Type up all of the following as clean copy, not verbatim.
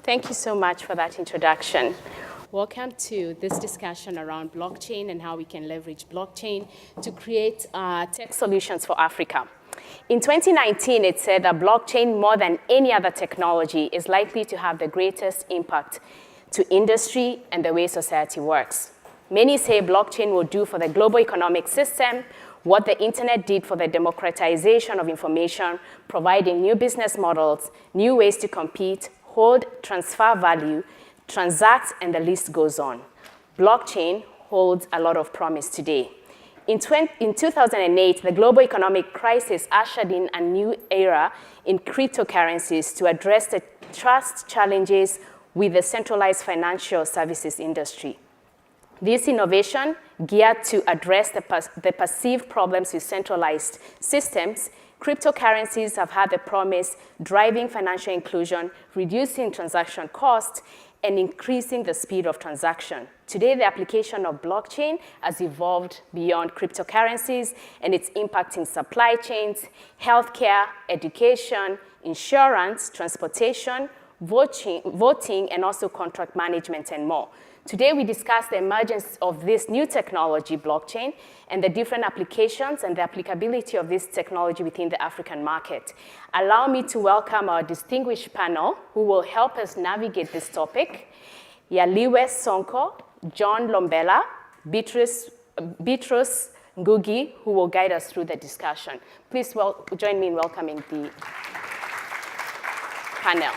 Thank you so much for that introduction. Welcome to this discussion around blockchain and how we can leverage blockchain to create tech solutions for Africa. In 2019, it said that blockchain, more than any other technology, is likely to have the greatest impact to industry and the way society works. Many say blockchain will do for the global economic system what the internet did for the democratization of information, providing new business models, new ways to compete, hold, transfer value, transact, and the list goes on. Blockchain holds a lot of promise today. In 2008, the global economic crisis ushered in a new era in cryptocurrencies to address the trust challenges with the centralized financial services industry. This innovation, geared to address the perceived problems with centralized systems, cryptocurrencies have had the promise driving financial inclusion, reducing transaction costs, and increasing the speed of transaction. Today, the application of blockchain has evolved beyond cryptocurrencies, and it's impacting supply chains, healthcare, education, insurance, transportation, voting, and also contract management and more. Today, we discuss the emergence of this new technology, blockchain, and the different applications and the applicability of this technology within the African market. Allow me to welcome our distinguished panel who will help us navigate this topic. Yaliwe Sonko, John Lombela, Beatrice Ngugi, who will guide us through the discussion. Please join me in welcoming the panel.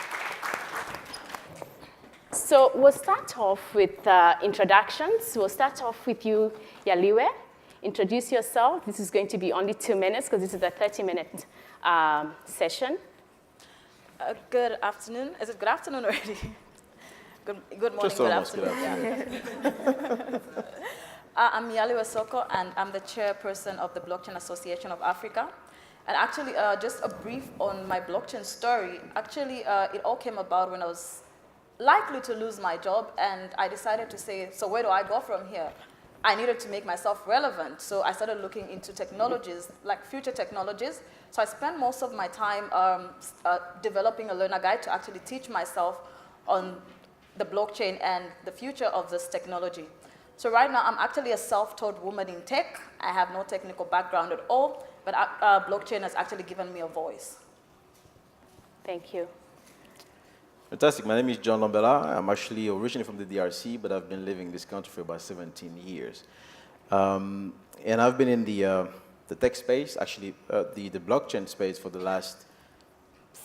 So we'll start off with introductions. We'll start off with you, Yaliwe. Introduce yourself. This is going to be only 2 minutes because this is a 30-minute session. Good afternoon. Is it good afternoon already? Good morning, Just good almost afternoon. good afternoon. I'm Yaliwe Soko, and I'm the chairperson of the Blockchain Association of Africa. And actually, just a brief on my blockchain story. Actually, it all came about when I was likely to lose my job, and I decided to say, so where do I go from here? I needed to make myself relevant, so I started looking into technologies, like future technologies. So I spent most of my time developing a learner guide to actually teach myself on the blockchain and the future of this technology. So right now, I'm actually a self-taught woman in tech. I have no technical background at all, but blockchain has actually given me a voice. Thank you. Fantastic. My name is John Lombela. I'm actually originally from the DRC, but I've been living in this country for about 17 years. And I've been in the tech space, actually the blockchain space for the last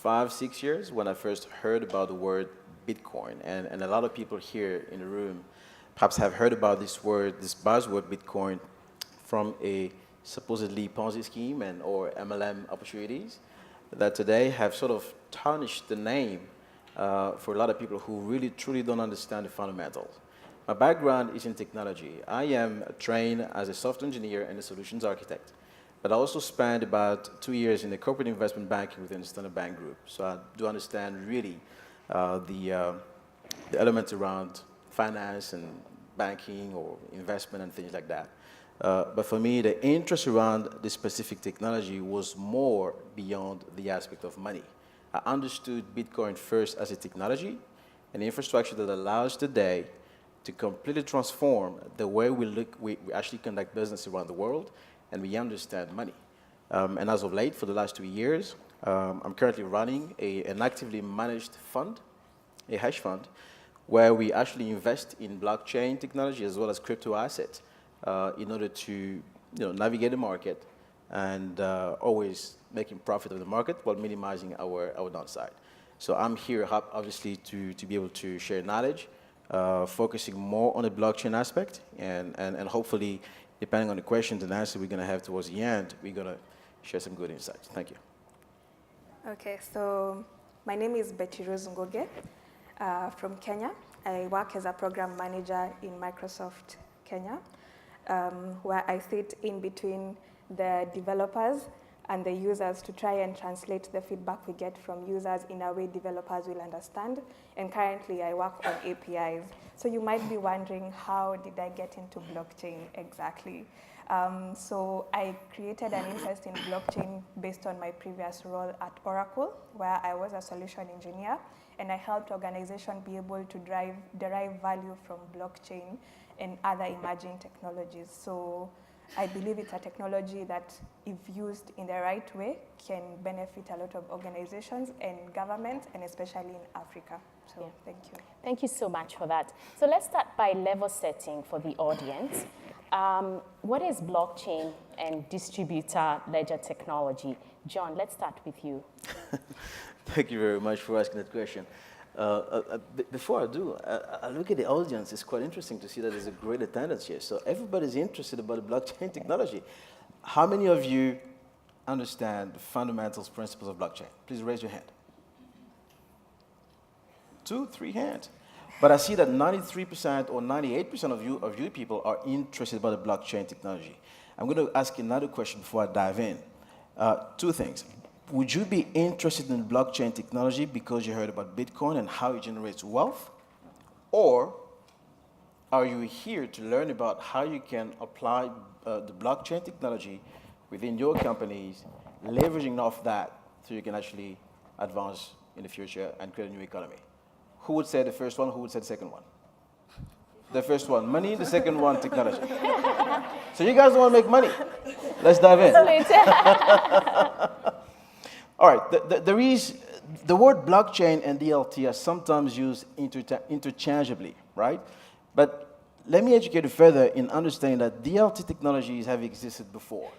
5-6 years when I first heard about the word Bitcoin. And a lot of people here in the room perhaps have heard about this word, this buzzword Bitcoin, from a supposedly Ponzi scheme or MLM opportunities that today have sort of tarnished the name for a lot of people who really, truly don't understand the fundamentals. My background is in technology. I am trained as a software engineer and a solutions architect, but I also spent about 2 years in the corporate investment banking within the Standard Bank Group. So I do understand really the elements around finance and banking or investment and things like that. But for me, the interest around this specific technology was more beyond the aspect of money. I understood Bitcoin first as a technology, an infrastructure that allows today to completely transform the way we actually conduct business around the world, and we understand money. And as of late, for the last 2 years, I'm currently running an actively managed fund, a hedge fund, where we actually invest in blockchain technology as well as crypto assets in order to navigate the market and always making profit of the market while minimizing our downside. So I'm here obviously to be able to share knowledge, focusing more on the blockchain aspect, and hopefully, depending on the questions and answers we're going to have towards the end, we're going to share some good insights. Thank you. Okay, so my name is Betty Rose Ngoge from Kenya. I work as a program manager in Microsoft Kenya, where I sit in between the developers and the users to try and translate the feedback we get from users in a way developers will understand. And currently, I work on APIs. So you might be wondering, how did I get into blockchain exactly? So I created an interest in blockchain based on my previous role at Oracle, where I was a solution engineer, and I helped organizations be able to derive value from blockchain and other emerging technologies. So I believe it's a technology that, if used in the right way, can benefit a lot of organizations and governments, and especially in Africa. So Yeah. thank you. Thank you so much for that. So let's start by level setting for the audience. What is blockchain and distributor ledger technology? John, let's start with you. Thank you very much for asking that question. Before I do, I look at the audience. It's quite interesting to see that there's a great attendance here. So everybody's interested about the blockchain technology. How many of you understand the fundamentals, principles of blockchain? Please raise your hand. 2, 3 hands. But I see that 93% or 98% of you people are interested about the blockchain technology. I'm going to ask another question before I dive in. 2 things. Would you be interested in blockchain technology because you heard about Bitcoin and how it generates wealth? Or are you here to learn about how you can apply the blockchain technology within your companies, leveraging off that so you can actually advance in the future and create a new economy? Who would say the first one? Who would say the second one? The first one, money. The second one, technology. So you guys don't want to make money. Let's dive in. All right, the word blockchain and DLT are sometimes used interchangeably, right? But let me educate you further in understanding that DLT technologies have existed before.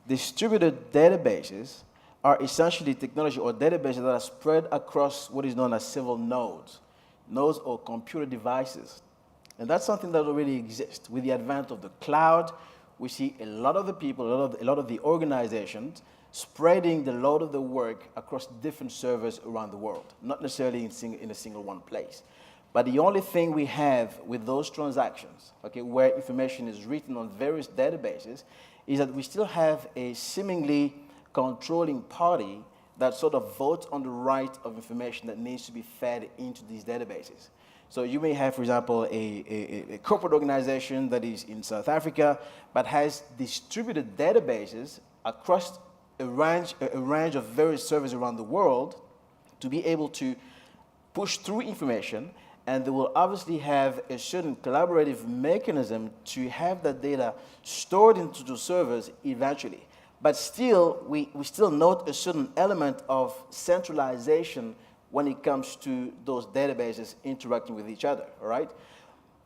Distributed databases are essentially technology or databases that are spread across what is known as several nodes or computer devices. And that's something that already exists. With the advent of the cloud, we see a lot of the people, a lot of the organizations spreading the load of the work across different servers around the world, not necessarily in a single one place. But the only thing we have with those transactions, okay, where information is written on various databases, is that we still have a seemingly controlling party that sort of votes on the right of information that needs to be fed into these databases. So you may have, for example, a corporate organization that is in South Africa, but has distributed databases across a range of various servers around the world to be able to push through information, and they will obviously have a certain collaborative mechanism to have that data stored into the servers eventually. But still, we still note a certain element of centralization when it comes to those databases interacting with each other, all right?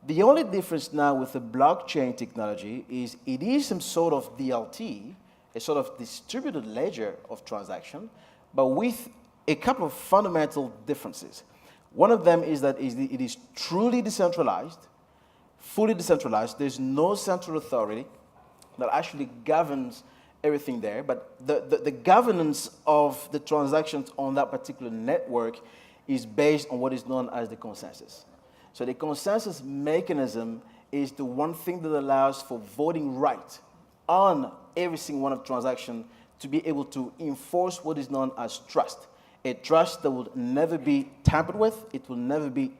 The only difference now with the blockchain technology is it is some sort of DLT, a sort of distributed ledger of transaction, but with a couple of fundamental differences. One of them is that it is truly decentralized, fully decentralized. There's no central authority that actually governs everything there, but the governance of the transactions on that particular network is based on what is known as the consensus. So the consensus mechanism is the one thing that allows for voting right on every single one of the transactions to be able to enforce what is known as trust. A trust that will never be tampered with, it will never be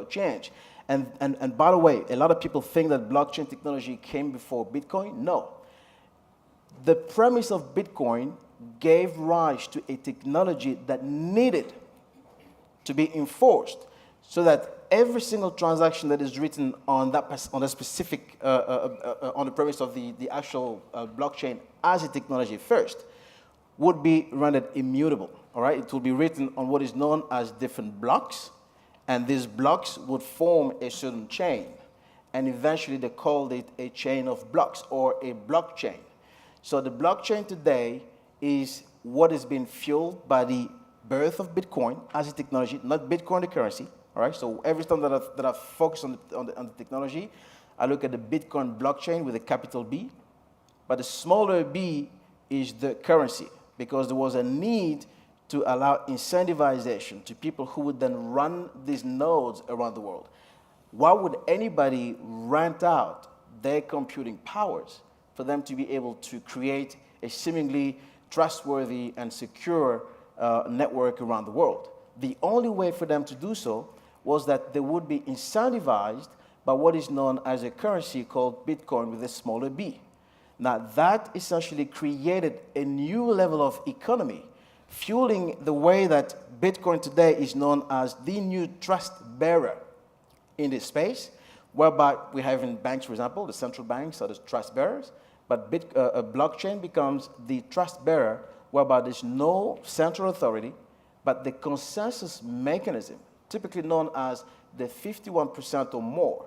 changed. And by the way, a lot of people think that blockchain technology came before Bitcoin. No. The premise of Bitcoin gave rise to a technology that needed to be enforced so that every single transaction that is written on the specific, on the premise of the actual blockchain as a technology first, would be rendered immutable, all right? It will be written on what is known as different blocks, and these blocks would form a certain chain, and eventually they called it a chain of blocks or a blockchain. So the blockchain today is what has been fueled by the birth of Bitcoin as a technology, not Bitcoin the currency, all right? So every time that I focus on the technology, I look at the Bitcoin blockchain with a capital B, but the smaller b is the currency, because there was a need to allow incentivization to people who would then run these nodes around the world. Why would anybody rent out their computing powers for them to be able to create a seemingly trustworthy and secure network around the world? The only way for them to do so was that they would be incentivized by what is known as a currency called Bitcoin with a smaller b. Now, that essentially created a new level of economy, fueling the way that Bitcoin today is known as the new trust bearer in this space, whereby we have in banks, for example, the central banks are the trust bearers, but a blockchain becomes the trust bearer, whereby there's no central authority, but the consensus mechanism, typically known as the 51% or more,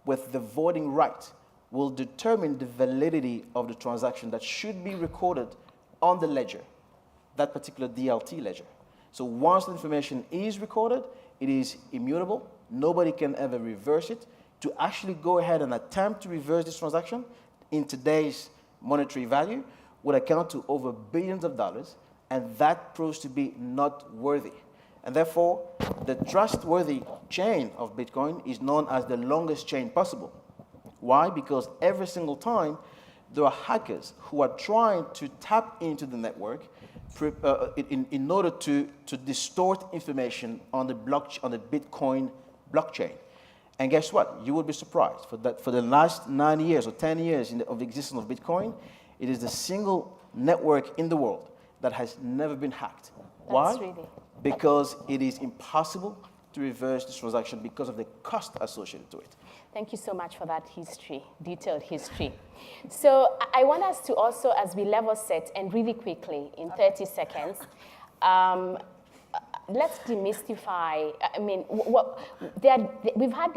with the voting right, will determine the validity of the transaction that should be recorded on the ledger, that particular DLT ledger. So once the information is recorded, it is immutable. Nobody can ever reverse it. To actually go ahead and attempt to reverse this transaction in today's monetary value would account to over billions of dollars, and that proves to be not worthy. And therefore, the trustworthy chain of Bitcoin is known as the longest chain possible. Why? Because every single time there are hackers who are trying to tap into the network in order to distort information on the Bitcoin blockchain. And guess what? You will be surprised. For the last 9 years or 10 years of the existence of Bitcoin, it is the single network in the world that has never been hacked. Why? Really... Because it is impossible to reverse this transaction because of the cost associated to it. Thank you so much for that history, detailed history. So I want us to also, as we level set, and really quickly, in 30 seconds, let's demystify. I mean, we've had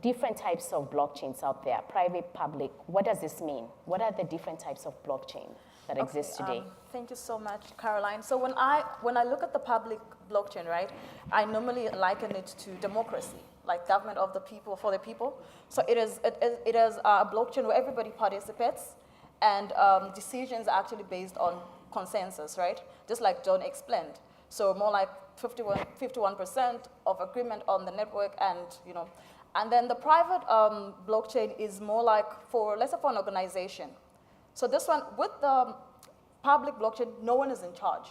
different types of blockchains out there, private, public. What does this mean? What are the different types of blockchain that exist today? Thank you so much, Caroline. So when I look at the public blockchain, right, I normally liken it to democracy, like government of the people, for the people. So it is a blockchain where everybody participates, and decisions are actually based on consensus, right? Just like John explained. So more like 51% of agreement on the network, and then the private blockchain is more like let's say for an organization. So this one, with the public blockchain, no one is in charge.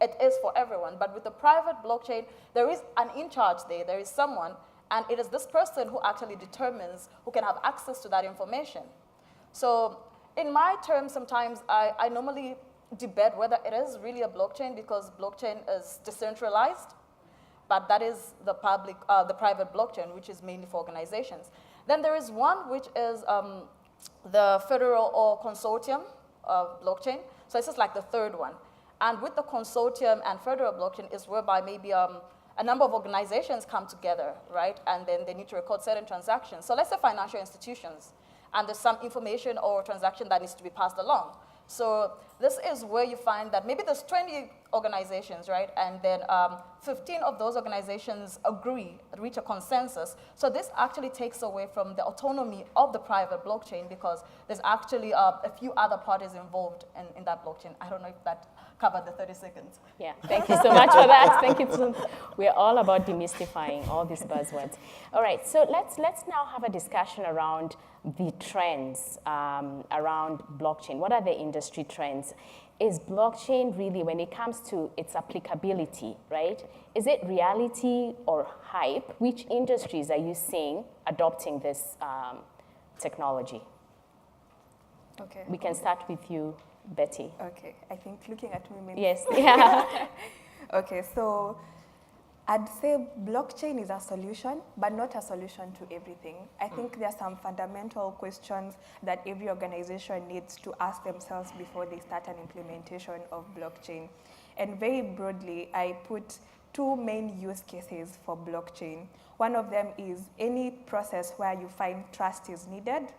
It is for everyone, but with the private blockchain, there is an in charge there. There is someone, and it is this person who actually determines who can have access to that information. So in my terms, sometimes I normally debate whether it is really a blockchain, because blockchain is decentralized, but that is the private blockchain, which is mainly for organizations. Then there is one which is the federal or consortium blockchain. So this is like the third one. And with the consortium and federal blockchain is whereby maybe a number of organizations come together, right? And then they need to record certain transactions. So let's say financial institutions, and there's some information or transaction that needs to be passed along. So this is where you find that maybe there's 20 organizations, right? And then 15 of those organizations reach a consensus. So this actually takes away from the autonomy of the private blockchain, because there's actually a few other parties involved in that blockchain. I don't know if that covered the 30 seconds. Yeah, thank you so much for that. Thank you. We're all about demystifying all these buzzwords. All right, so let's now have a discussion around the trends around blockchain. What are the industry trends? Is blockchain really, when it comes to its applicability, right? Is it reality or hype? Which industries are you seeing adopting this technology? Okay. We can start with you, Betty. Okay, I think looking at me means... Yes, yeah. Okay, so I'd say blockchain is a solution, but not a solution to everything. I think there are some fundamental questions that every organization needs to ask themselves before they start an implementation of blockchain. And very broadly, I put two main use cases for blockchain. One of them is any process where you find trust is needed.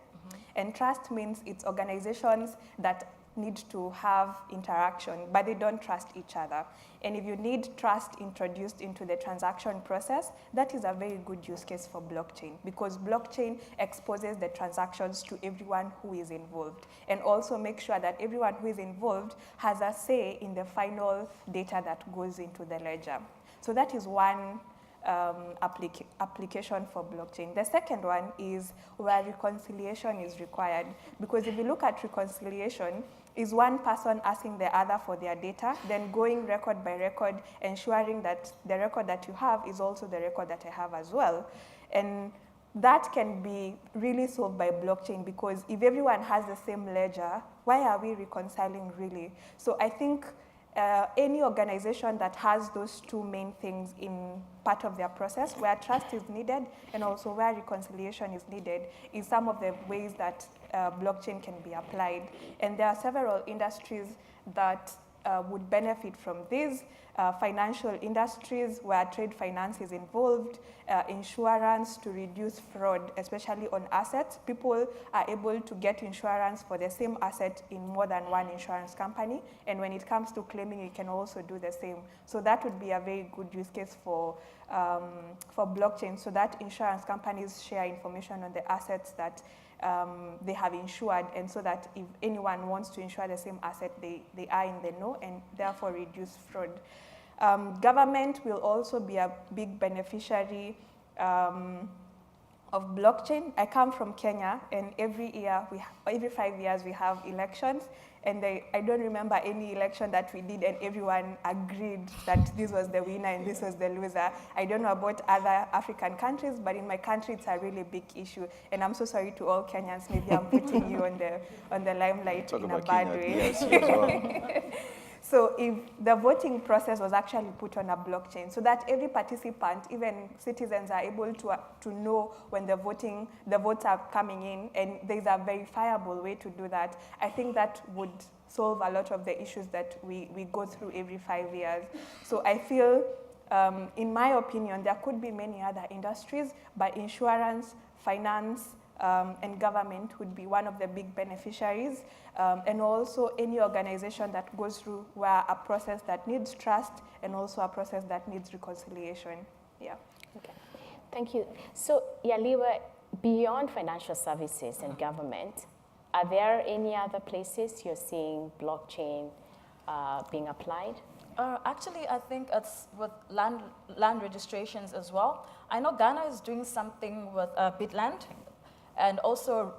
And trust means it's organizations that need to have interaction, but they don't trust each other. And if you need trust introduced into the transaction process, that is a very good use case for blockchain, because blockchain exposes the transactions to everyone who is involved, and also make sure that everyone who is involved has a say in the final data that goes into the ledger. So that is one application for blockchain. The second one is where reconciliation is required, because if you look at reconciliation, is one person asking the other for their data, then going record by record, ensuring that the record that you have is also the record that I have as well. And that can be really solved by blockchain, because if everyone has the same ledger, why are we reconciling really? So I think any organization that has those two main things in part of their process, where trust is needed and also where reconciliation is needed, is some of the ways that blockchain can be applied. And there are several industries that would benefit from this. Financial industries where trade finance is involved, insurance to reduce fraud, especially on assets. People are able to get insurance for the same asset in more than one insurance company, and when it comes to claiming, you can also do the same. So that would be a very good use case for blockchain, so that insurance companies share information on the assets that they have insured, and so that if anyone wants to insure the same asset, they are in the know and therefore reduce fraud. Government will also be a big beneficiary of blockchain. I come from Kenya, and every 5 years we have elections, and I don't remember any election that we did and everyone agreed that this was the winner and this was the loser. I don't know about other African countries, but in my country it's a really big issue, and I'm so sorry to all Kenyans. Maybe I'm putting you on the limelight in a bad way. So if the voting process was actually put on a blockchain, so that every participant, even citizens, are able to know when the votes are coming in, and there's a verifiable way to do that, I think that would solve a lot of the issues that we go through every 5 years. So I feel, in my opinion, there could be many other industries, but insurance, finance, and government would be one of the big beneficiaries, and also any organization that goes through where a process that needs trust and also a process that needs reconciliation. Yeah. Okay, thank you. So Yaliwa, beyond financial services and government, are there any other places you're seeing blockchain being applied? Actually, I think it's with land registrations as well. I know Ghana is doing something with Bitland. And also,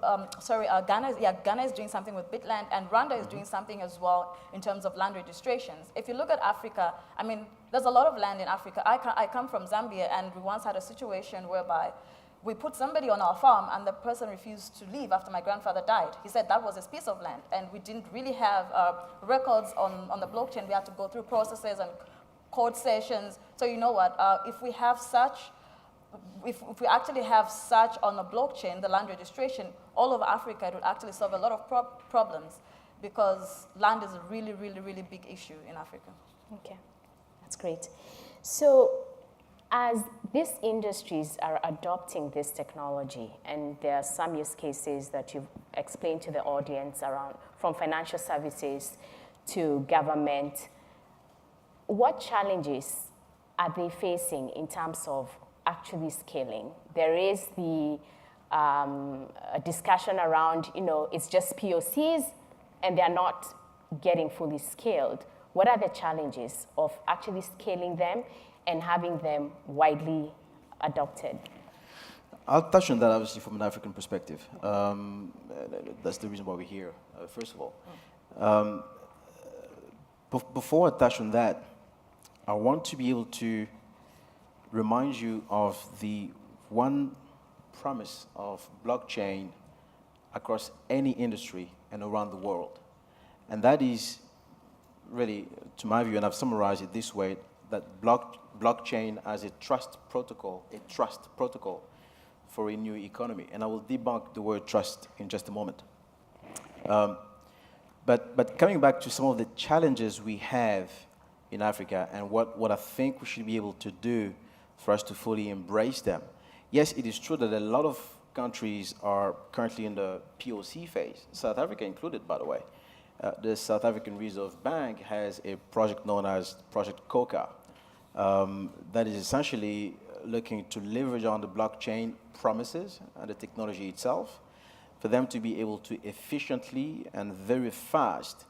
Ghana is doing something with Bitland, and Rwanda is doing something as well in terms of land registrations. If you look at Africa, I mean, there's a lot of land in Africa. I come from Zambia, and we once had a situation whereby we put somebody on our farm, and the person refused to leave after my grandfather died. He said that was his piece of land, and we didn't really have records on the blockchain. We had to go through processes and court sessions. So you know what, if we have such, if we actually have such on a blockchain, the land registration, all over Africa, it would actually solve a lot of problems, because land is a really, really, really big issue in Africa. Okay, that's great. So as these industries are adopting this technology, and there are some use cases that you've explained to the audience around, from financial services to government, what challenges are they facing in terms of actually scaling? There is the discussion around, it's just POCs and they're not getting fully scaled. What are the challenges of actually scaling them and having them widely adopted? I'll touch on that, obviously, from an African perspective. That's the reason why we're here, first of all. Before I touch on that, I want to be able to remind you of the one promise of blockchain across any industry and around the world. And that is really, to my view, and I've summarized it this way, that blockchain as a trust protocol for a new economy. And I will debunk the word trust in just a moment. But coming back to some of the challenges we have in Africa and what I think we should be able to do for us to fully embrace them. Yes, it is true that a lot of countries are currently in the POC phase, South Africa included, by the way. The South African Reserve Bank has a project known as Project Coca that is essentially looking to leverage on the blockchain promises and the technology itself for them to be able to efficiently and very fast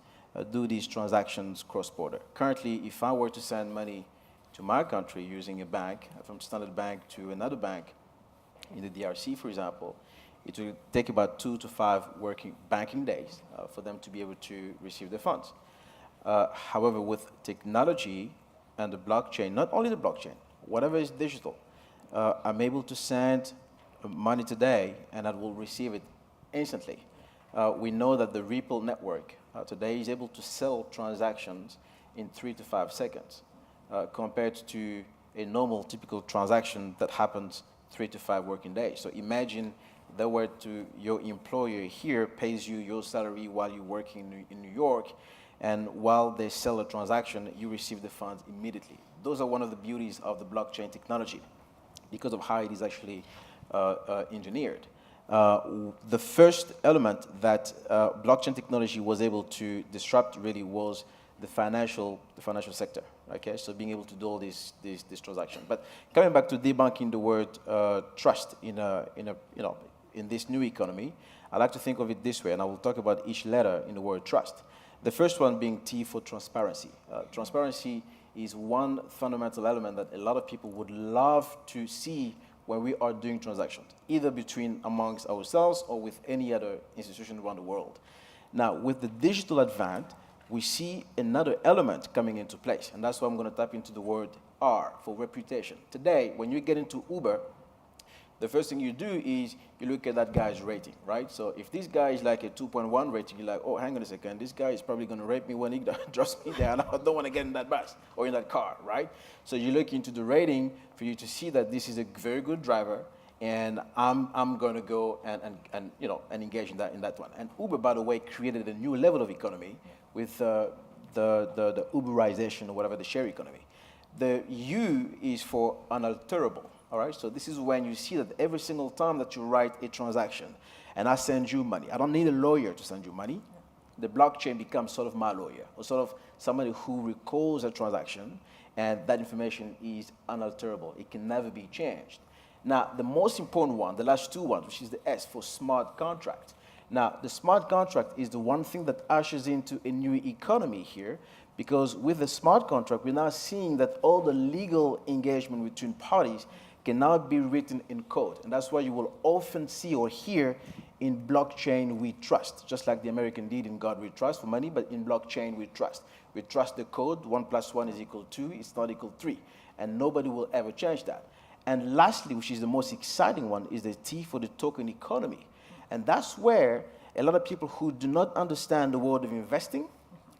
do these transactions cross-border. Currently, if I were to send money to my country using a bank, from Standard Bank to another bank in the DRC, for example, it will take about 2 to 5 working banking days for them to be able to receive the funds. However, with technology and the blockchain, not only the blockchain, whatever is digital, I'm able to send money today and that will receive it instantly. We know that the Ripple network today is able to settle transactions in 3 to 5 seconds compared to a normal typical transaction that happens 3 to 5 working days. So imagine that were to your employer here pays you your salary while you're working in New York, and while they sell a transaction, you receive the funds immediately. Those are one of the beauties of the blockchain technology because of how it is actually engineered. The first element that blockchain technology was able to disrupt really was the financial sector. Okay, so being able to do all these transactions. But coming back to debunking the word trust in this new economy, I like to think of it this way, and I will talk about each letter in the word trust. The first one being T for transparency. Transparency is one fundamental element that a lot of people would love to see when we are doing transactions, either amongst ourselves or with any other institution around the world. Now, with the digital advent, we see another element coming into place, and that's why I'm going to tap into the word R for reputation. Today, when you get into Uber, the first thing you do is you look at that guy's rating, right? So if this guy is like a 2.1 rating, you're like, oh, hang on a second, this guy is probably going to rape me when he drops me there, and I don't want to get in that bus or in that car, right? So you look into the rating for you to see that this is a very good driver, and I'm going to go and engage in that one. And Uber, by the way, created a new level of economy with the Uberization or whatever, the share economy. The U is for unalterable. All right, so this is when you see that every single time that you write a transaction and I send you money, I don't need a lawyer to send you money. The blockchain becomes sort of my lawyer, or sort of somebody who records a transaction, and that information is unalterable. It can never be changed. Now, the most important one, the last two ones, which is the S for smart contract. Now, the smart contract is the one thing that ushers into a new economy here, because with the smart contract, we're now seeing that all the legal engagement between parties can now be written in code. And that's why you will often see or hear in blockchain we trust, just like the American did in God we trust for money, but in blockchain we trust. We trust the code, 1 + 1 = 2, it's not equal to 3. And nobody will ever change that. And lastly, which is the most exciting one, is the T for the token economy. And that's where a lot of people who do not understand the world of investing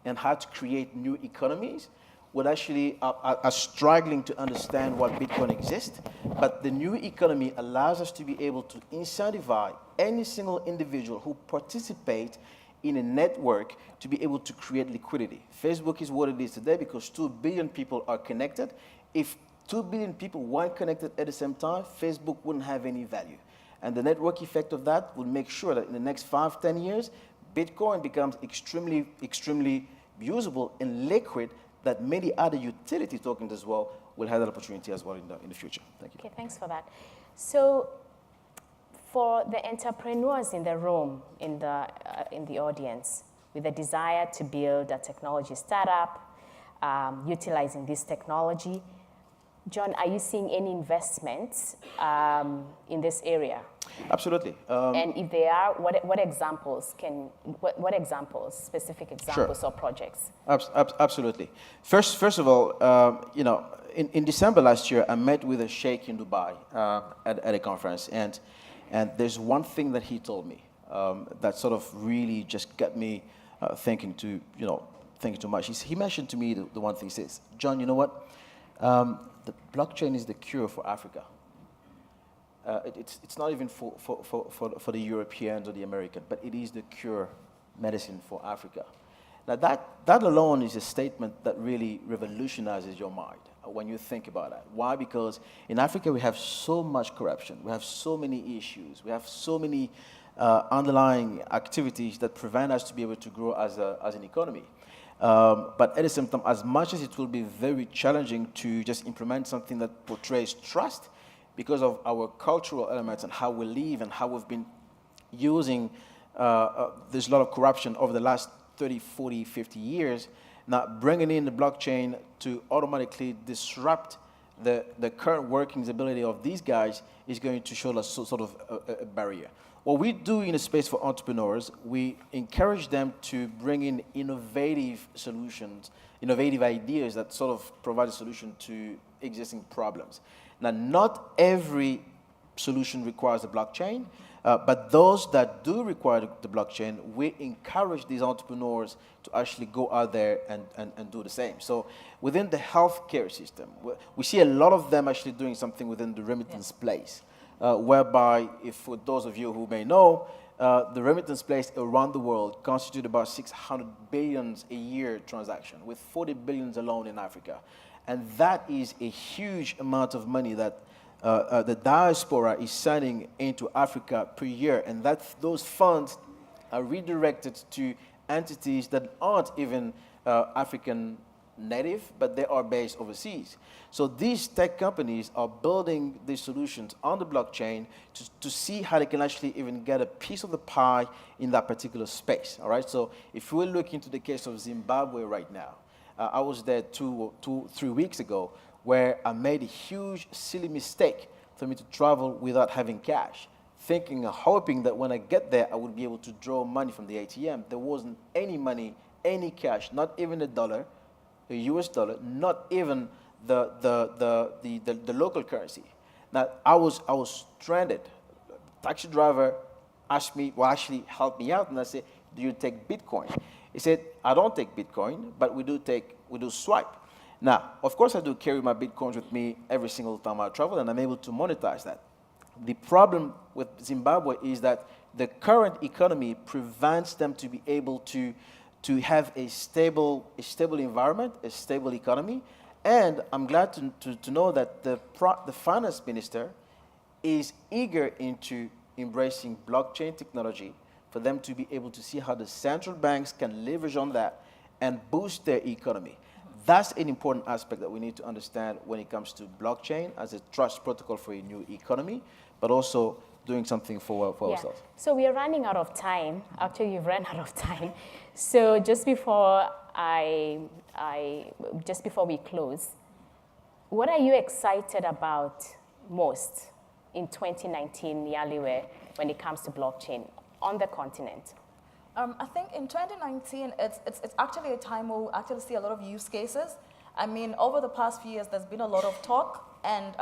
and how to create new economies would actually are struggling to understand what Bitcoin exists. But the new economy allows us to be able to incentivize any single individual who participates in a network to be able to create liquidity. Facebook is what it is today because 2 billion people are connected. If 2 billion people weren't connected at the same time, Facebook wouldn't have any value. And the network effect of that will make sure that in the next 5, 10 years, Bitcoin becomes extremely, extremely usable and liquid, that many other utility tokens as well will have that opportunity as well in the future. Thank you. Okay, thanks for that. So for the entrepreneurs in the room, in the audience, with a desire to build a technology startup, utilizing this technology, John, are you seeing any investments in this area? Absolutely. And if they are, what examples, specific examples Sure. or projects? Absolutely. First of all, in December last year, I met with a sheikh in Dubai at a conference, and there's one thing that he told me that sort of really just got me thinking too much. He mentioned to me the one thing. He says, John, you know what? The blockchain is the cure for Africa. It's not even for the Europeans or the Americans, but it is the cure medicine for Africa. Now that alone is a statement that really revolutionizes your mind when you think about that. Why? Because in Africa we have so much corruption, we have so many issues, we have so many underlying activities that prevent us to be able to grow as an economy. But at the same time, as much as it will be very challenging to just implement something that portrays trust, because of our cultural elements and how we live and how we've been using, there's a lot of corruption over the last 30, 40, 50 years. Now, bringing in the blockchain to automatically disrupt the current workings ability of these guys is going to show us sort of a barrier. What we do in a space for entrepreneurs, we encourage them to bring in innovative solutions, innovative ideas that sort of provide a solution to existing problems. Now, not every solution requires the blockchain. But those that do require the blockchain, we encourage these entrepreneurs to actually go out there and do the same. So within the healthcare system, we see a lot of them actually doing something within the remittance place, whereby, if for those of you who may know, the remittance place around the world constitute about 600 billions a year transaction, with 40 billions alone in Africa. And that is a huge amount of money that the diaspora is sending into Africa per year, and those funds are redirected to entities that aren't even African native, but they are based overseas. So these tech companies are building these solutions on the blockchain to see how they can actually even get a piece of the pie in that particular space, all right? So if we look into the case of Zimbabwe right now, I was there 3 weeks ago, where I made a huge, silly mistake for me to travel without having cash, thinking and hoping that when I get there, I would be able to draw money from the ATM. There wasn't any money, any cash, not even a dollar, a US dollar, not even the local currency. Now, I was stranded. Taxi driver asked me, well, actually helped me out, and I said, do you take Bitcoin? He said, I don't take Bitcoin, but we do swipe. Now, of course, I do carry my Bitcoins with me every single time I travel, and I'm able to monetize that. The problem with Zimbabwe is that the current economy prevents them to be able to have a stable environment, a stable economy. And I'm glad to know that the finance minister is eager into embracing blockchain technology for them to be able to see how the central banks can leverage on that and boost their economy. That's an important aspect that we need to understand when it comes to blockchain as a trust protocol for a new economy, but also doing something for ourselves. So we are running out of time. Actually, you've run out of time. So just before we close, what are you excited about most in 2019, Yaliwe, when it comes to blockchain on the continent? I think in 2019, it's actually a time where we actually see a lot of use cases. I mean, over the past few years, there's been a lot of talk, and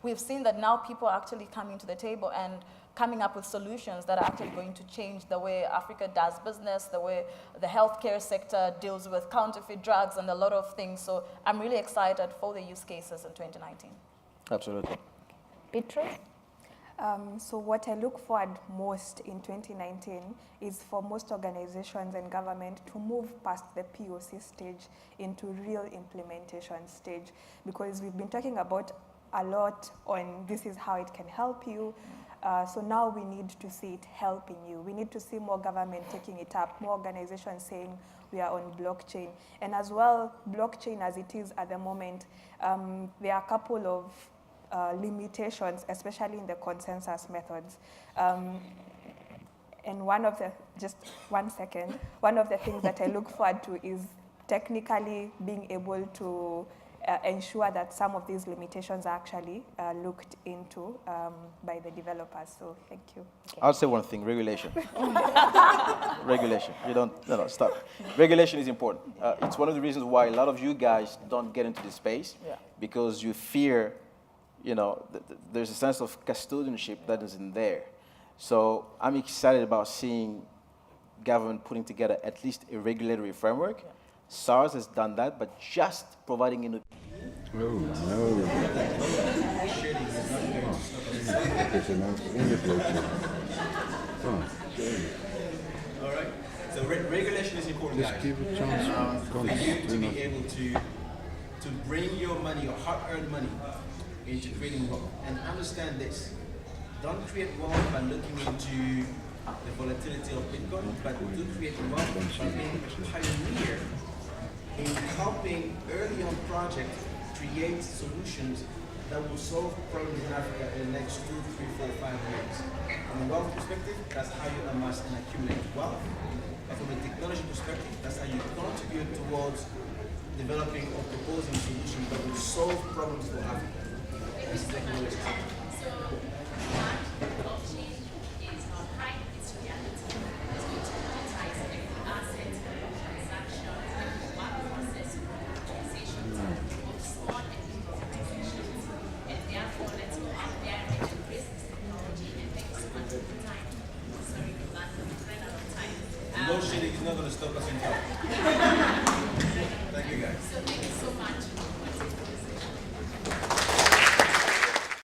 we've seen that now people are actually coming to the table and coming up with solutions that are actually going to change the way Africa does business, the way the healthcare sector deals with counterfeit drugs and a lot of things. So I'm really excited for the use cases in 2019. Absolutely. Beatrice? So what I look forward most in 2019 is for most organizations and government to move past the POC stage into real implementation stage, because we've been talking about a lot on this is how it can help you. So now we need to see it helping you. We need to see more government taking it up, more organizations saying we are on blockchain. And as well, blockchain as it is at the moment, there are a couple of limitations, especially in the consensus methods. And one of the things that I look forward to is technically being able to ensure that some of these limitations are actually looked into by the developers. So thank you. Okay. I'll say one thing, regulation. Regulation. No, stop. Regulation is important. It's one of the reasons why a lot of you guys don't get into this space, because you fear, there's a sense of custodianship that isn't there. So I'm excited about seeing government putting together at least a regulatory framework. SARS has done that, but just providing in. Oh, no. All right. So regulation is important, Just guys. give a chance For you to be able to bring your money, your hard-earned money, into creating wealth. And understand this: don't create wealth by looking into the volatility of Bitcoin, but do create wealth by being a pioneer in helping early on projects create solutions that will solve problems in Africa in the next 2, 3, 4, 5 years. From a wealth perspective, that's how you amass and accumulate wealth. And from a technology perspective, that's how you contribute towards developing or proposing solutions that will solve problems for Africa. This is technology. So, blockchain is not hype, it's reality. It's going to monetize every asset, every transaction, every work process, organization, both small and medium organizations. And therefore, let's go out there and make the business 10%